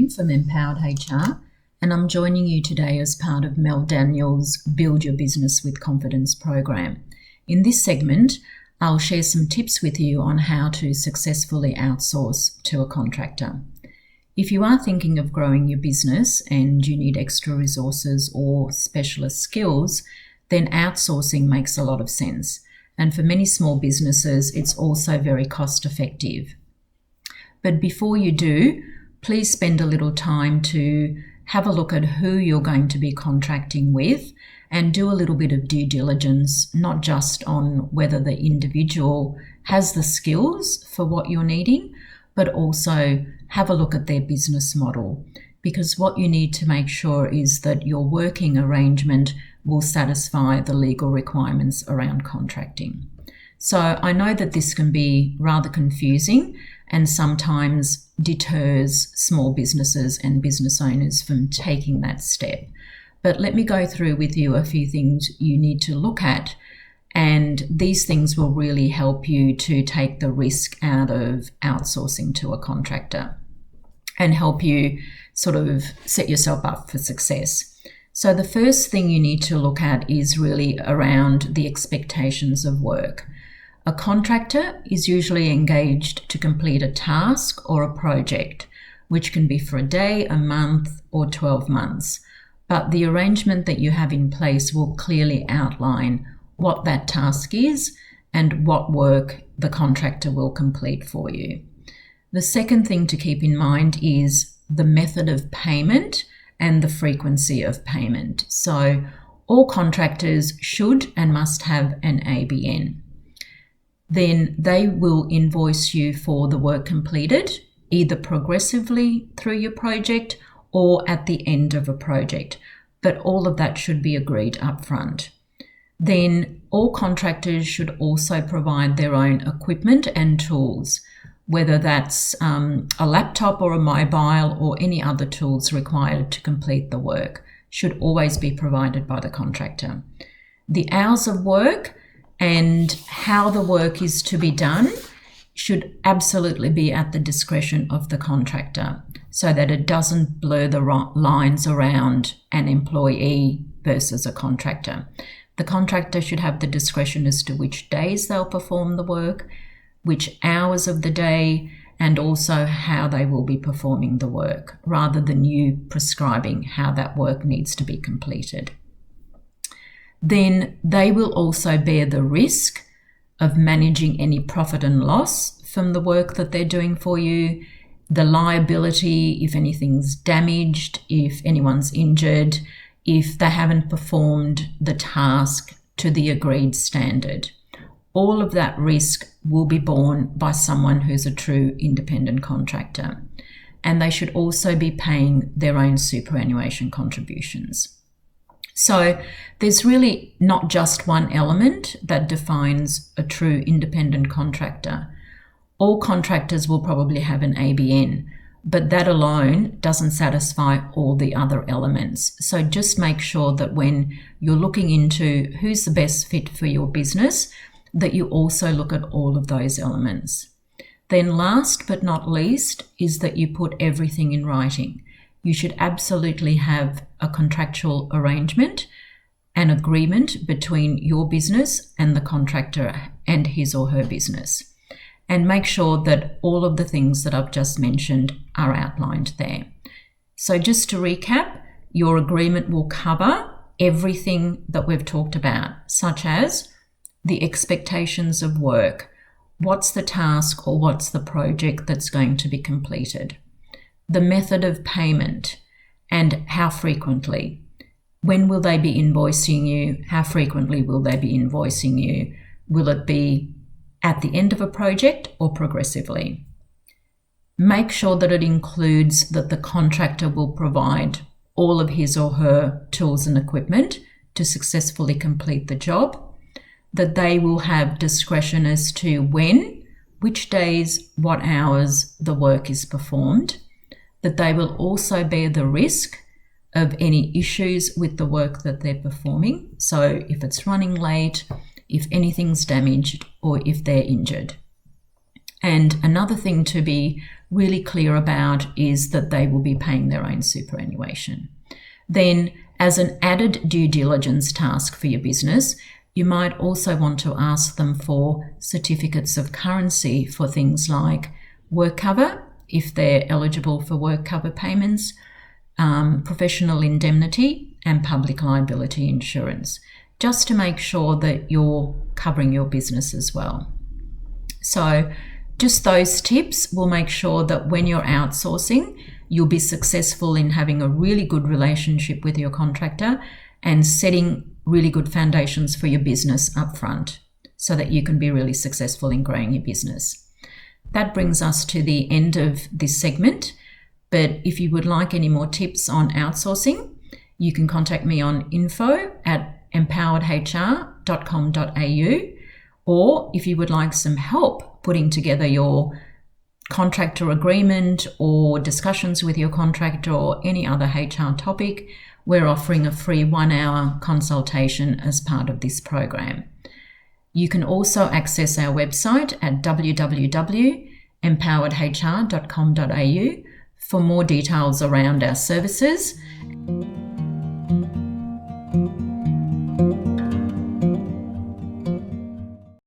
Lorraine from Empowered HR, and I'm joining you today as part of Mel Daniels' Build Your Business with Confidence program. In this segment, I'll share some tips with you on how to successfully outsource to a contractor. If you are thinking of growing your business and you need extra resources or specialist skills, then outsourcing makes a lot of sense. And for many small businesses, it's also very cost effective. But before you do, please spend a little time to have a look at who you're going to be contracting with and do a little bit of due diligence, not just on whether the individual has the skills for what you're needing, but also have a look at their business model. Because what you need to make sure is that your working arrangement will satisfy the legal requirements around contracting. So I know that this can be rather confusing and sometimes deters small businesses and business owners from taking that step. But let me go through with you a few things you need to look at, and these things will really help you to take the risk out of outsourcing to a contractor and help you sort of set yourself up for success. So the first thing you need to look at is really around the expectations of work. A contractor is usually engaged to complete a task or a project, which can be for a day, a month, or 12 months. But the arrangement that you have in place will clearly outline what that task is and what work the contractor will complete for you. The second thing to keep in mind is the method of payment and the frequency of payment. So all contractors should and must have an ABN. Then they will invoice you for the work completed, either progressively through your project or at the end of a project. But all of that should be agreed upfront. Then all contractors should also provide their own equipment and tools, whether that's a laptop or a mobile or any other tools required to complete the work, should always be provided by the contractor. The hours of work and how the work is to be done should absolutely be at the discretion of the contractor so that it doesn't blur the lines around an employee versus a contractor. The contractor should have the discretion as to which days they'll perform the work, which hours of the day, and also how they will be performing the work, rather than you prescribing how that work needs to be completed. Then they will also bear the risk of managing any profit and loss from the work that they're doing for you, the liability if anything's damaged, if anyone's injured, if they haven't performed the task to the agreed standard. All of that risk will be borne by someone who's a true independent contractor, and they should also be paying their own superannuation contributions. So there's really not just one element that defines a true independent contractor. All contractors will probably have an ABN, but that alone doesn't satisfy all the other elements. So just make sure that when you're looking into who's the best fit for your business, that you also look at all of those elements. Then last but not least is that you put everything in writing. You should absolutely have a contractual arrangement, an agreement between your business and the contractor and his or her business. And make sure that all of the things that I've just mentioned are outlined there. So just to recap, your agreement will cover everything that we've talked about, such as the expectations of work. What's the task or what's the project that's going to be completed? The method of payment and how frequently. When will they be invoicing you? How frequently will they be invoicing you? Will it be at the end of a project or progressively? Make sure that it includes that the contractor will provide all of his or her tools and equipment to successfully complete the job, that they will have discretion as to when, which days, what hours the work is performed, that they will also bear the risk of any issues with the work that they're performing. So if it's running late, if anything's damaged, or if they're injured. And another thing to be really clear about is that they will be paying their own superannuation. Then, as an added due diligence task for your business, you might also want to ask them for certificates of currency for things like work cover, if they're eligible for work cover payments, professional indemnity, and public liability insurance, just to make sure that you're covering your business as well. So just those tips will make sure that when you're outsourcing, you'll be successful in having a really good relationship with your contractor and setting really good foundations for your business up front so that you can be really successful in growing your business. That brings us to the end of this segment. But if you would like any more tips on outsourcing, you can contact me on info@empoweredhr.com.au, or if you would like some help putting together your contractor agreement or discussions with your contractor or any other HR topic, we're offering a free 1-hour consultation as part of this program. You can also access our website at www.empoweredhr.com.au for more details around our services